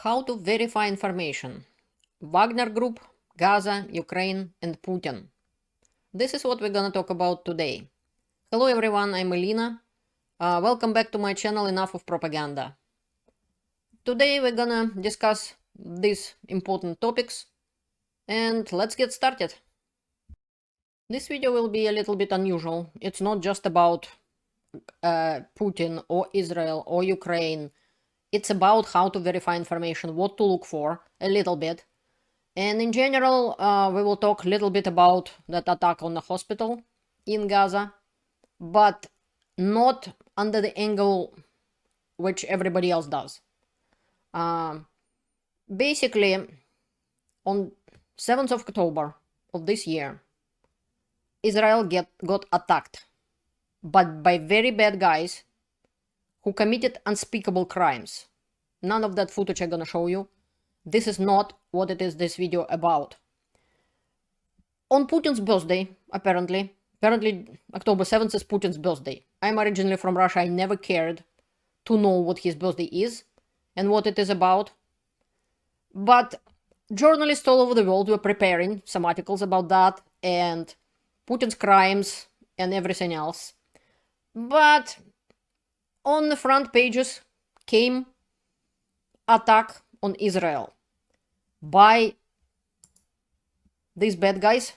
How to verify information. Wagner Group, Gaza, Ukraine, and Putin. This is what we're gonna talk about today. Hello everyone, I'm Elena. Welcome back to my channel Enough of Propaganda. Today we're gonna discuss these important topics, and let's get started. This video will be a little bit unusual. It's not just about Putin or Israel or Ukraine. It's about how to verify information, what to look for, a little bit. And in general, we will talk a little bit about that attack on the hospital in Gaza, but not under the angle which everybody else does. Basically, on 7th of October of this year, Israel got attacked, but by very bad guys who committed unspeakable crimes. None of that footage I'm gonna show you. This is not what it is this video about. On Putin's birthday, apparently October 7th is Putin's birthday. I'm originally from Russia. I never cared to know what his birthday is and what it is about. But journalists all over the world were preparing some articles about that and Putin's crimes and everything else. But on the front pages came attack on Israel by these bad guys,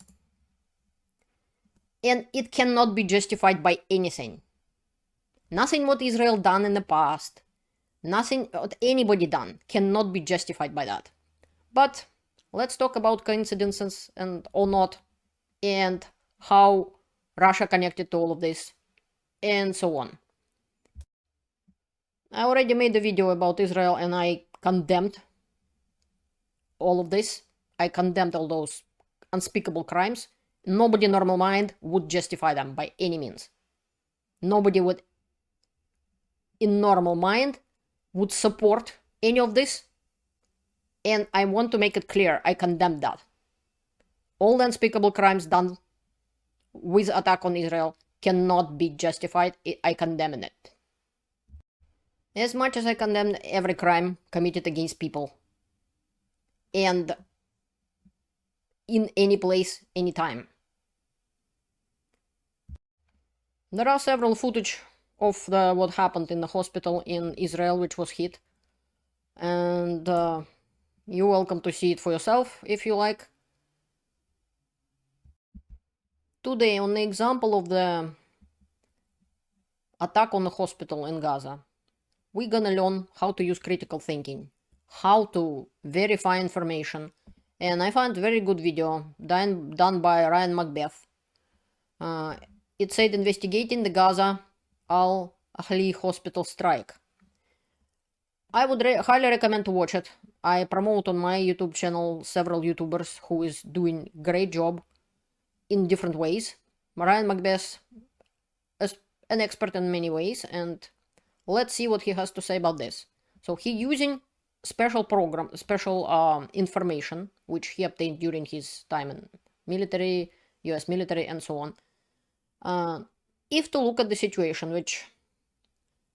and it cannot be justified by anything. Nothing what Israel done in the past, nothing what anybody done cannot be justified by that. But let's talk about coincidences and or not, and how Russia connected to all of this, and so on. I already made a video about Israel and I condemned all of this. I condemned all those unspeakable crimes. Nobody in normal mind would justify them by any means. Nobody would, in normal mind, would support any of this. And I want to make it clear, I condemn that. All the unspeakable crimes done with attack on Israel cannot be justified. I condemn it. As much as I condemn every crime committed against people. And in any place, anytime. There are several footage of what happened in the hospital in Israel, which was hit. And you're welcome to see it for yourself, if you like. Today, on the example of the attack on the hospital in Gaza, we're gonna learn how to use critical thinking, how to verify information, and I found a very good video done by Ryan Macbeth. It said investigating the Gaza Al-Ahli hospital strike. I would highly recommend to watch it. I promote on my YouTube channel several YouTubers who is doing great job in different ways. Ryan Macbeth is an expert in many ways, and let's see what he has to say about this. So he using special information which he obtained during his time in military, US military, and so on. If to look at the situation, which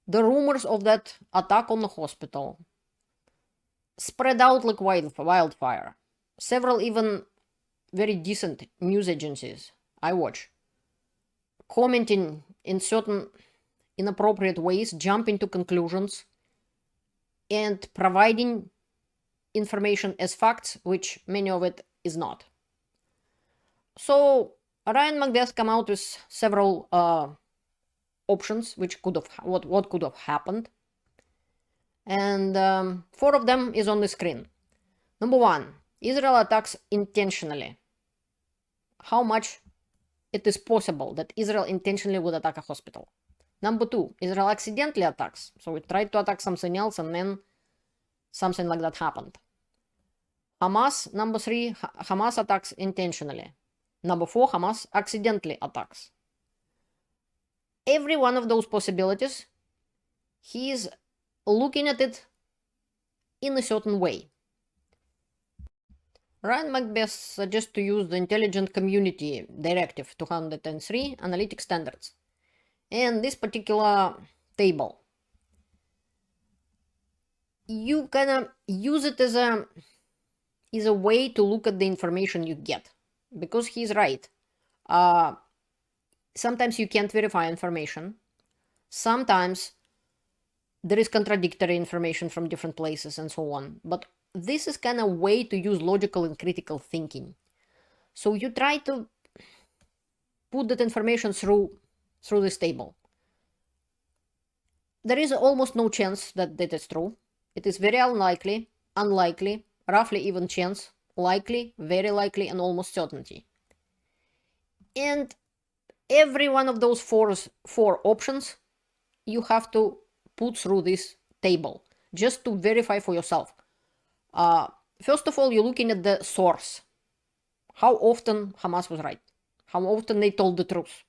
the rumors of that attack on the hospital spread out like wildfire. Several even very decent news agencies I watch commenting in certain inappropriate ways, jumping to conclusions, and providing information as facts, which many of it is not. So Ryan Macbeth come out with several options which could have what could have happened, and 4 of them is on the screen. Number 1, Israel attacks intentionally. How much it is possible that Israel intentionally would attack a hospital? Number 2, Israel accidentally attacks. So it tried to attack something else and then something like that happened. Hamas, number 3, Hamas attacks intentionally. Number 4, Hamas accidentally attacks. Every one of those possibilities, he is looking at it in a certain way. Ryan Macbeth suggests to use the Intelligent Community Directive 203 analytic standards. And this particular table you kind of use it as a way to look at the information you get, because he's right. Sometimes you can't verify information. Sometimes there is contradictory information from different places and so on. But this is kind of a way to use logical and critical thinking. So you try to put that information through this table. There is almost no chance that that is true. It is very unlikely, roughly even chance, likely, very likely, and almost certainty. And every one of those four options you have to put through this table just to verify for yourself. First of all, you're looking at the source. How often Hamas was right? How often they told the truth?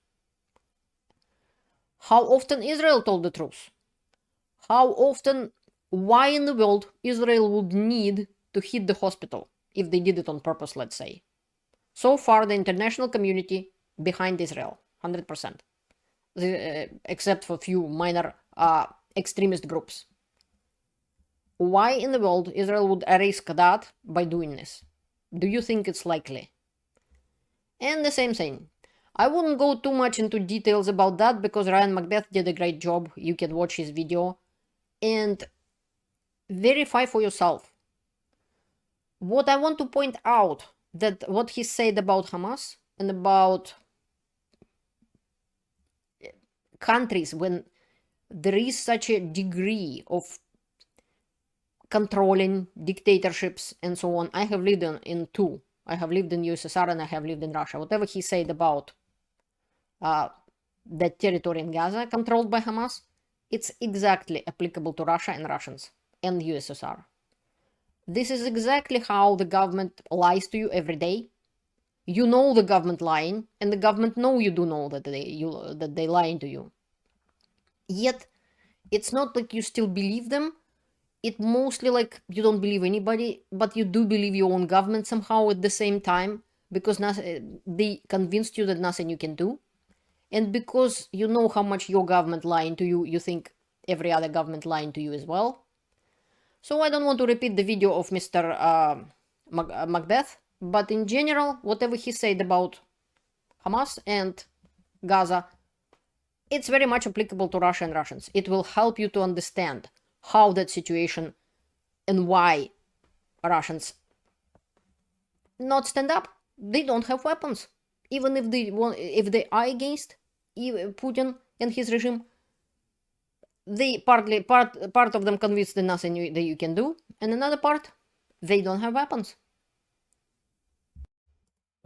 How often Israel told the truth? How often, why in the world Israel would need to hit the hospital if they did it on purpose, let's say? So far, the international community behind Israel, 100%, except for a few minor extremist groups. Why in the world Israel would risk that by doing this? Do you think it's likely? And the same thing. I wouldn't go too much into details about that because Ryan Macbeth did a great job. You can watch his video and verify for yourself. What I want to point out, that what he said about Hamas and about countries, when there is such a degree of controlling dictatorships and so on. I have lived in two. I have lived in USSR and I have lived in Russia. Whatever he said about that territory in Gaza controlled by Hamas, it's exactly applicable to Russia and Russians and USSR. This is exactly how the government lies to you every day. You know the government lying, and the government know you do know that they lying to you. Yet, it's not like you still believe them. It mostly like you don't believe anybody, but you do believe your own government somehow at the same time, because they convinced you that nothing you can do. And because you know how much your government lying to you, you think every other government lying to you as well. So I don't want to repeat the video of Mr. Macbeth, but in general, whatever he said about Hamas and Gaza, it's very much applicable to Russia and Russians. It will help you to understand how that situation and why Russians not stand up. They don't have weapons. Even if they are against Putin and his regime, they part of them convinced that nothing that you can do, and another part, they don't have weapons.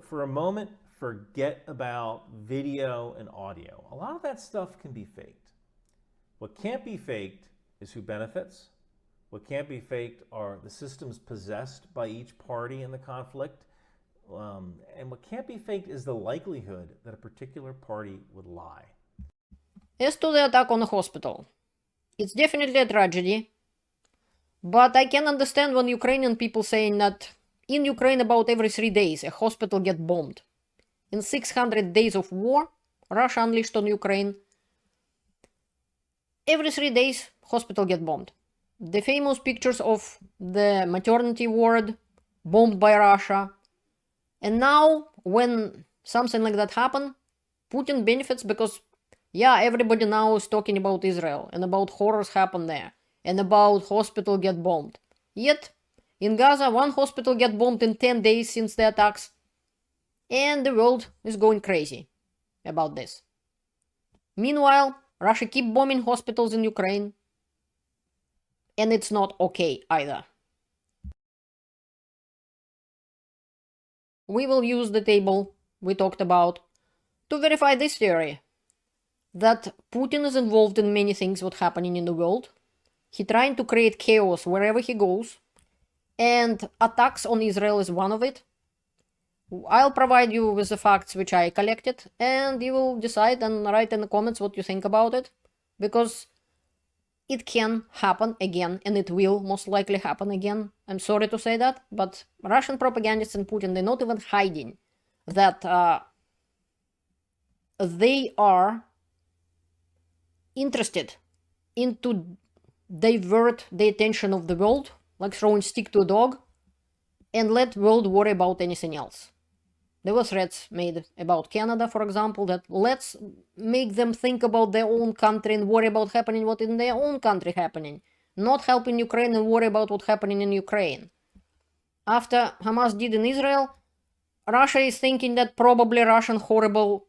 For a moment, forget about video and audio. A lot of that stuff can be faked. What can't be faked is who benefits. What can't be faked are the systems possessed by each party in the conflict. And what can't be faked is the likelihood that a particular party would lie. As to the attack on the hospital, it's definitely a tragedy, but I can understand when Ukrainian people saying that in Ukraine about every 3 days a hospital gets bombed. In 600 days of war, Russia unleashed on Ukraine, every 3 days hospital gets bombed. The famous pictures of the maternity ward bombed by Russia. And now, when something like that happened, Putin benefits because, yeah, everybody now is talking about Israel and about horrors happen there and about hospital get bombed. Yet, in Gaza, one hospital get bombed in 10 days since the attacks, and the world is going crazy about this. Meanwhile, Russia keep bombing hospitals in Ukraine, and it's not okay either. We will use the table we talked about to verify this theory, that Putin is involved in many things what's happening in the world. He trying to create chaos wherever he goes, and attacks on Israel is one of it. I'll provide you with the facts which I collected, and you will decide and write in the comments what you think about it, because it can happen again, and it will most likely happen again. I'm sorry to say that, but Russian propagandists and Putin, they're not even hiding that they are interested into divert the attention of the world, like throwing stick to a dog, and let world worry about anything else. There were threats made about Canada, for example, that let's make them think about their own country and worry about happening what in their own country happening, not helping Ukraine and worry about what's happening in Ukraine. After Hamas did in Israel, Russia is thinking that probably Russian horrible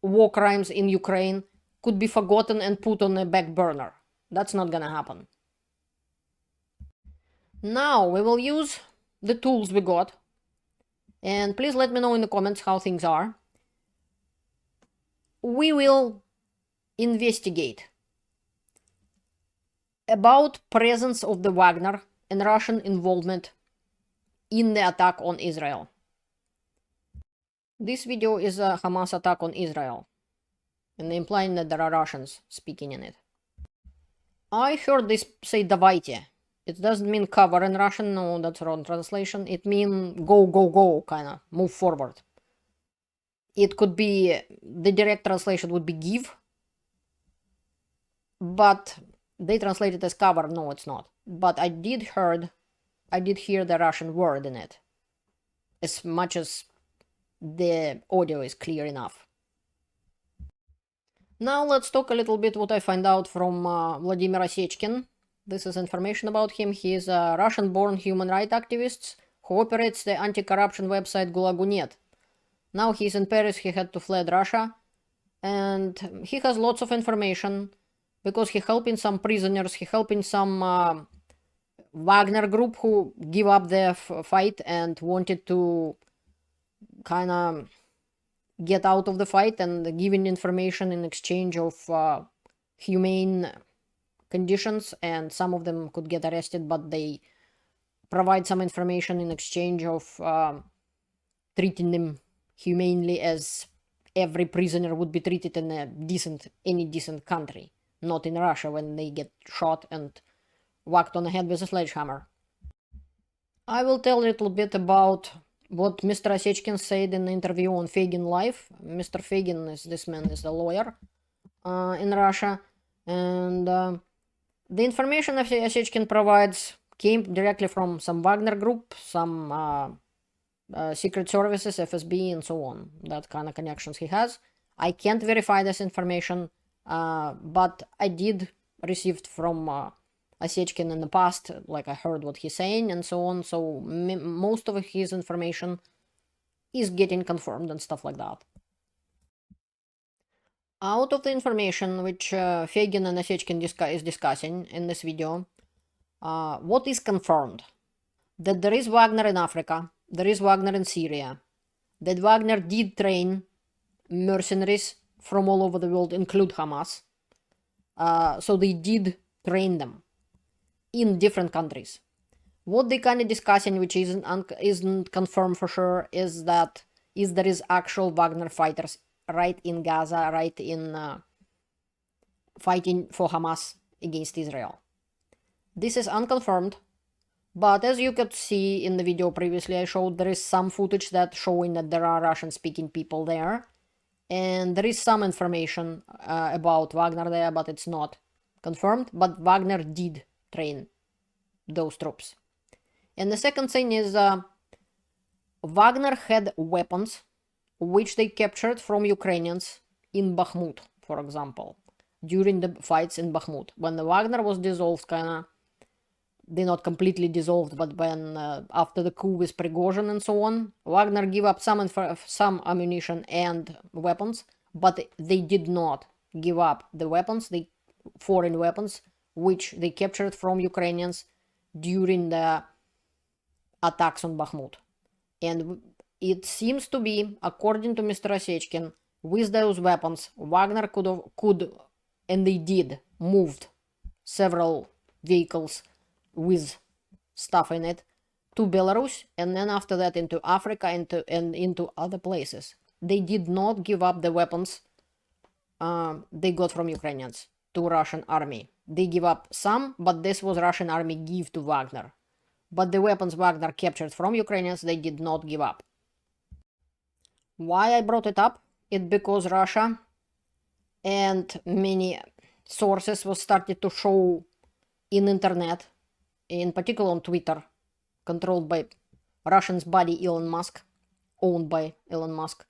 war crimes in Ukraine could be forgotten and put on a back burner. That's not gonna happen. Now we will use the tools we got. And please let me know in the comments how things are. We will investigate about presence of the Wagner and Russian involvement in the attack on Israel. This video is a Hamas attack on Israel, and implying that there are Russians speaking in it. I heard this say "давайте." It doesn't mean cover in Russian, no, that's wrong translation. It means go, go, go, kind of, move forward. It could be, the direct translation would be give, but they translate it as cover, no it's not. But I did hear the Russian word in it, as much as the audio is clear enough. Now let's talk a little bit what I find out from Vladimir Osechkin. This is information about him. He is a Russian-born human rights activist who operates the anti-corruption website Gulagu.net. Now he's in Paris, he had to flee Russia, and he has lots of information because he helping some prisoners, he helping some Wagner Group who give up their fight and wanted to kind of get out of the fight, and giving information in exchange of humane conditions, and some of them could get arrested, but they provide some information in exchange of treating them humanely as every prisoner would be treated in any decent country, not in Russia when they get shot and whacked on the head with a sledgehammer. I will tell a little bit about what Mr. Osechkin said in the interview on Fagin Live. Mr. Fagin this man is a lawyer in Russia, and the information that Osechkin provides came directly from some Wagner Group, some secret services, FSB, and so on. That kind of connections he has. I can't verify this information, but I did receive from Osechkin in the past, like I heard what he's saying and so on. So most of his information is getting confirmed and stuff like that. Out of the information which Fagin and Osechkin is discussing in this video, what is confirmed? That there is Wagner in Africa, there is Wagner in Syria, that Wagner did train mercenaries from all over the world, include Hamas. So they did train them in different countries. What they kind of discussing, which isn't confirmed for sure, is that there is actual Wagner fighters right in Gaza, right in fighting for Hamas against Israel. This is unconfirmed, but as you could see in the video previously I showed, there is some footage that showing that there are Russian-speaking people there, and there is some information about Wagner there, but it's not confirmed. But Wagner did train those troops. And the second thing is Wagner had weapons which they captured from Ukrainians in Bakhmut, for example, during the fights in Bakhmut. When the Wagner was dissolved, they're not completely dissolved, but when after the coup with Prigozhin and so on, Wagner gave up some ammunition and weapons, but they did not give up the weapons, the foreign weapons, which they captured from Ukrainians during the attacks on Bakhmut. And it seems to be, according to Mr. Osechkin, with those weapons, Wagner could, and they did, moved several vehicles with stuff in it to Belarus, and then after that into Africa and into other places. They did not give up the weapons they got from Ukrainians to Russian army. They give up some, but this was Russian army give to Wagner. But the weapons Wagner captured from Ukrainians, they did not give up. Why I brought it up? It's because Russia and many sources was started to show in internet, in particular on Twitter, controlled by Russian's buddy Elon Musk, owned by Elon Musk,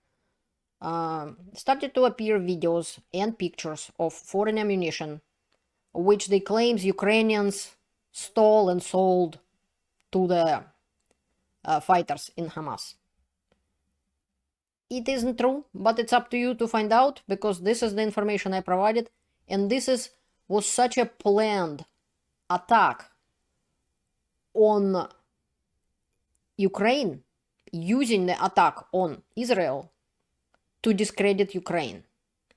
started to appear videos and pictures of foreign ammunition, which they claims Ukrainians stole and sold to the fighters in Hamas. It isn't true, but it's up to you to find out, because this is the information I provided, and this was such a planned attack on Ukraine, using the attack on Israel to discredit Ukraine.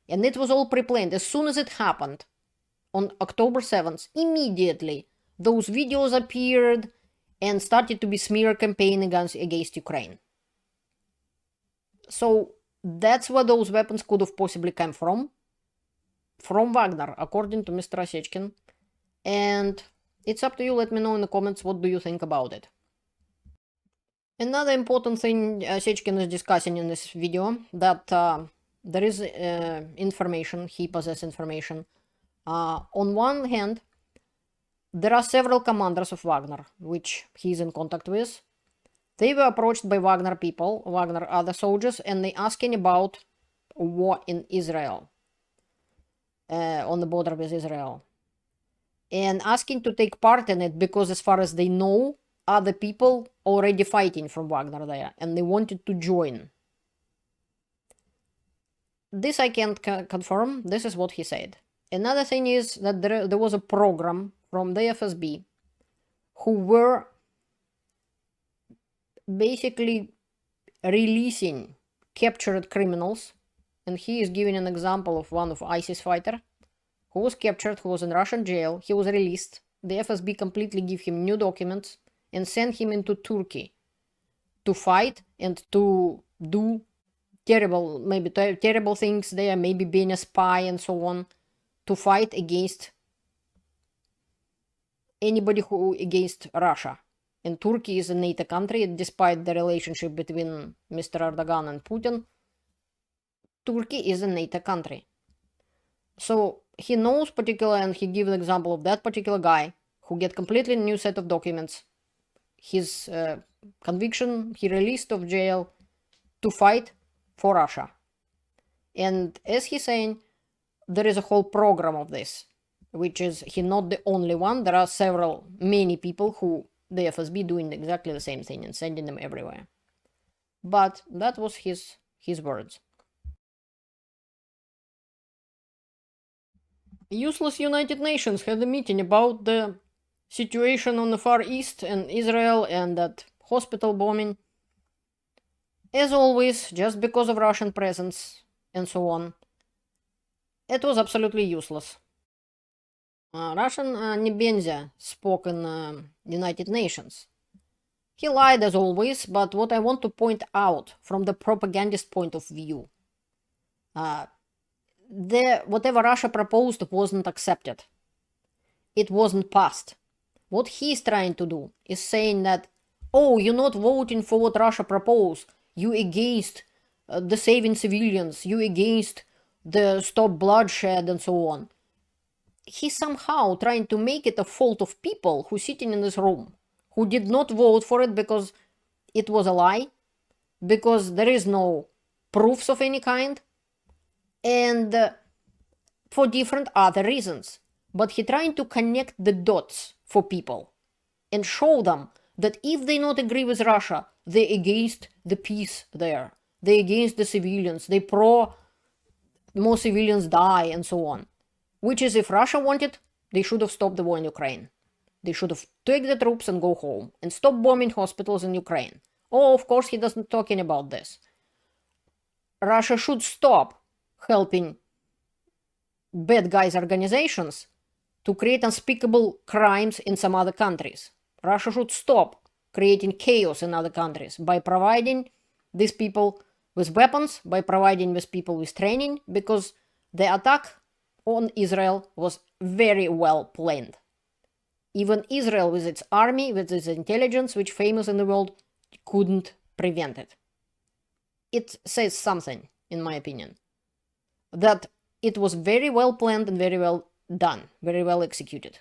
And it was all pre-planned. As soon as it happened on October 7th, immediately those videos appeared and started to be smear campaign against Ukraine. So that's where those weapons could have possibly come from Wagner, according to Mr. Osechkin. And it's up to you. Let me know in the comments, what do you think about it. Another important thing Osechkin is discussing in this video, that there is information, he possesses information. On one hand, there are several commanders of Wagner, which he's in contact with. They were approached by Wagner people, Wagner other soldiers, and they asking about war in Israel, on the border with Israel, and asking to take part in it, because as far as they know, other people already fighting from Wagner there, and they wanted to join. This I can't confirm. This is what he said. Another thing is that there was a program from the FSB who were basically releasing captured criminals, and he is giving an example of one of ISIS fighter who was captured, who was in Russian jail. He was released. The FSB completely gave him new documents and sent him into Turkey to fight and to do terrible things there, maybe being a spy and so on, to fight against anybody against Russia. And Turkey is a NATO country, despite the relationship between Mr. Erdogan and Putin. Turkey is a NATO country. So he knows particular, and he gives an example of that particular guy who get completely new set of documents. His conviction, he released of jail to fight for Russia. And as he's saying, there is a whole program of this, which is he not the only one. There are many people who the FSB doing exactly the same thing and sending them everywhere. But that was his words. Useless United Nations had a meeting about the situation on the Far East and Israel and that hospital bombing. As always, just because of Russian presence and so on, it was absolutely useless. Russian Nebenzya spoke in United Nations. He lied as always, but what I want to point out from the propagandist point of view, whatever Russia proposed wasn't accepted. It wasn't passed. What he's trying to do is saying that, oh, you're not voting for what Russia proposed. You against the saving civilians. You against the stop bloodshed and so on. He's somehow trying to make it a fault of people who sitting in this room, who did not vote for it because it was a lie, because there is no proofs of any kind, and for different other reasons. But he's trying to connect the dots for people and show them that if they not agree with Russia, they against the peace there. They against the civilians. They pro more civilians die and so on. Which is, if Russia wanted, they should have stopped the war in Ukraine. They should have taken the troops and go home and stop bombing hospitals in Ukraine. Oh, of course, he doesn't talking about this. Russia should stop helping bad guys organizations to create unspeakable crimes in some other countries. Russia should stop creating chaos in other countries by providing these people with weapons, by providing these people with training, because the attack on Israel was very well planned. Even Israel, with its army, with its intelligence, which famous in the world, couldn't prevent it. It says something, in my opinion, that it was very well planned and very well done, very well executed.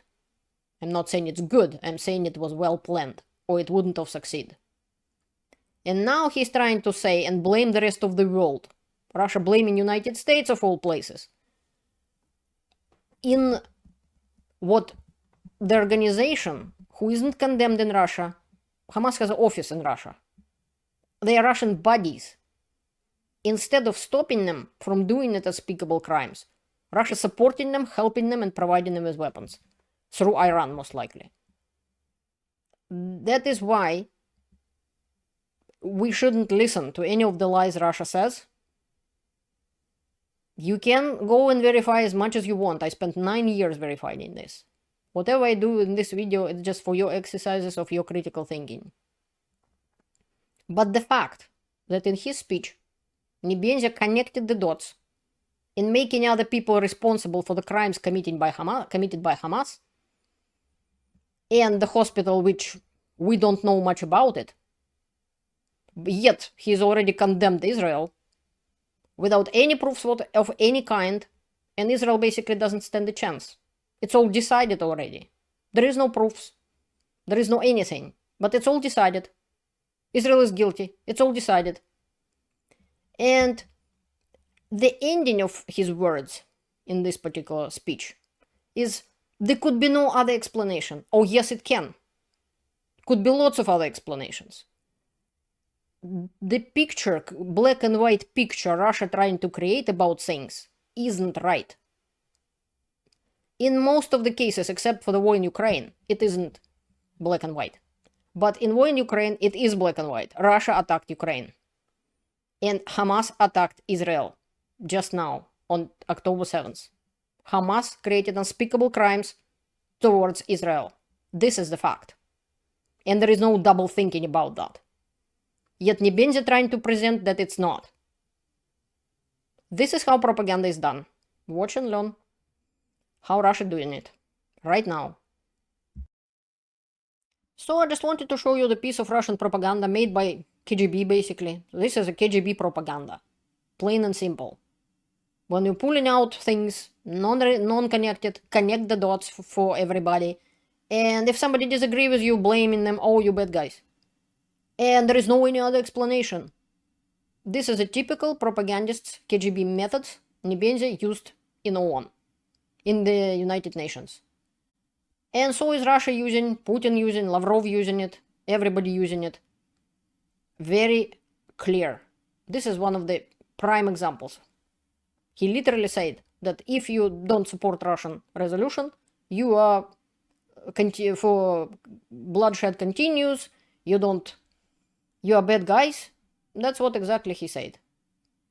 I'm not saying it's good, I'm saying it was well planned, or it wouldn't have succeeded. And now he's trying to say and blame the rest of the world. Russia blaming United States of all places. In what the organization who isn't condemned in Russia, Hamas has an office in Russia. They are Russian bodies. Instead of stopping them from doing unspeakable crimes, Russia supporting them, helping them, and providing them with weapons. Through Iran, most likely. That is why we shouldn't listen to any of the lies Russia says. You can go and verify as much as you want. I spent 9 years verifying this. Whatever I do in this video, it's just for your exercises of your critical thinking. But the fact that in his speech, Nebenzya connected the dots in making other people responsible for the crimes committed by Hamas, and the hospital, which we don't know much about it, yet he's already condemned Israel without any proofs of any kind, and Israel basically doesn't stand a chance. It's all decided already. There is no proofs. There is no anything. But it's all decided. Israel is guilty. It's all decided. And the ending of his words in this particular speech is, there could be no other explanation. Oh, yes, it can. Could be lots of other explanations. The picture, black and white picture Russia trying to create about things isn't right. In most of the cases, except for the war in Ukraine, it isn't black and white. But in war in Ukraine, it is black and white. Russia attacked Ukraine. And Hamas attacked Israel just now on October 7th. Hamas created unspeakable crimes towards Israel. This is the fact. And there is no double thinking about that. Yet Nebenzya trying to present that it's not. This is how propaganda is done. Watch and learn how Russia doing it right now. So I just wanted to show you the piece of Russian propaganda made by KGB basically. This is a KGB propaganda. Plain and simple. When you're pulling out things, non-connected, connect the dots for everybody. And if somebody disagrees with you, blaming them, oh, you bad guys. And there is no any other explanation. This is a typical propagandist's KGB method Nebenzya used in OON, in the United Nations. And so is Russia using, Putin using, Lavrov using it, everybody using it. Very clear. This is one of the prime examples. He literally said that if you don't support Russian resolution, you are for bloodshed continues, you are bad guys. That's what exactly he said.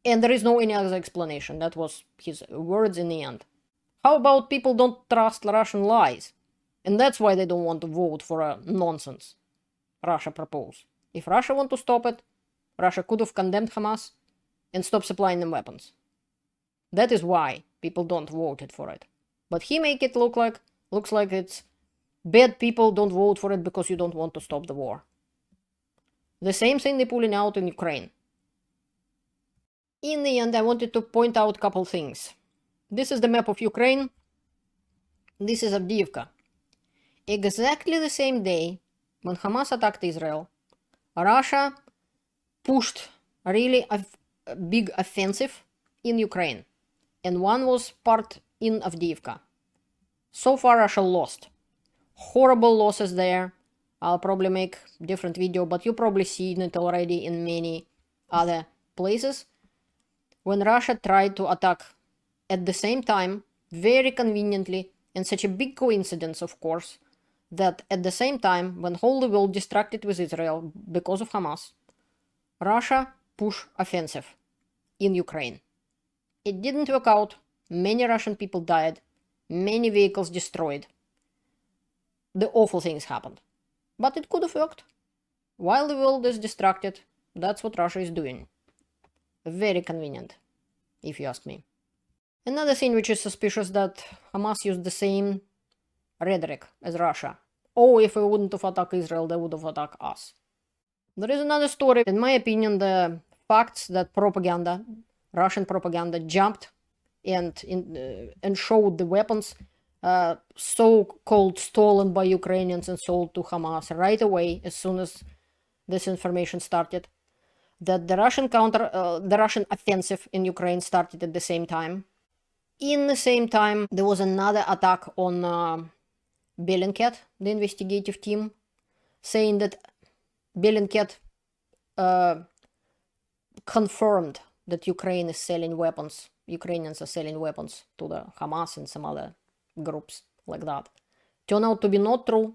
And there is no any other explanation. That was his words in the end. How about people don't trust Russian lies? And that's why they don't want to vote for a nonsense Russia proposed. If Russia want to stop it, Russia could have condemned Hamas and stopped supplying them weapons. That is why people don't vote for it. But he make it looks like it's bad people don't vote for it because you don't want to stop the war. The same thing they're pulling out in Ukraine. In the end, I wanted to point out a couple things. This is the map of Ukraine. This is Avdiivka. Exactly the same day when Hamas attacked Israel, Russia pushed a really big offensive in Ukraine. And one was part in Avdiivka. So far, Russia lost. Horrible losses there. I'll probably make a different video, but you probably seen it already in many other places. When Russia tried to attack at the same time, very conveniently, and such a big coincidence, of course, that at the same time, when whole the world distracted with Israel because of Hamas, Russia pushed offensive in Ukraine. It didn't work out. Many Russian people died. Many vehicles destroyed. The awful things happened. But it could have worked. While the world is distracted, that's what Russia is doing. Very convenient, if you ask me. Another thing which is suspicious, that Hamas used the same rhetoric as Russia. Oh, if we wouldn't have attacked Israel, they would have attacked us. There is another story. In my opinion, the facts that Russian propaganda jumped and showed the weapons so-called stolen by Ukrainians and sold to Hamas right away as soon as this information started. That the Russian offensive in Ukraine started at the same time. In the same time, there was another attack on Bellingcat, the investigative team, saying that Bellingcat confirmed that Ukraine is selling weapons. Ukrainians are selling weapons to the Hamas and some other groups like that. Turned out to be not true.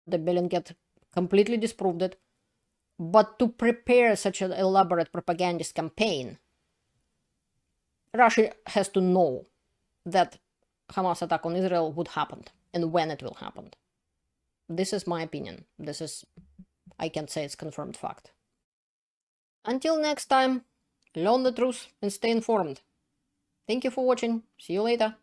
The Bellingcat completely disproved it. But to prepare such an elaborate propagandist campaign, Russia has to know that Hamas attack on Israel would happen and when it will happen. This is my opinion. I can't say it's confirmed fact. Until next time, learn the truth and stay informed. Thank you for watching. See you later.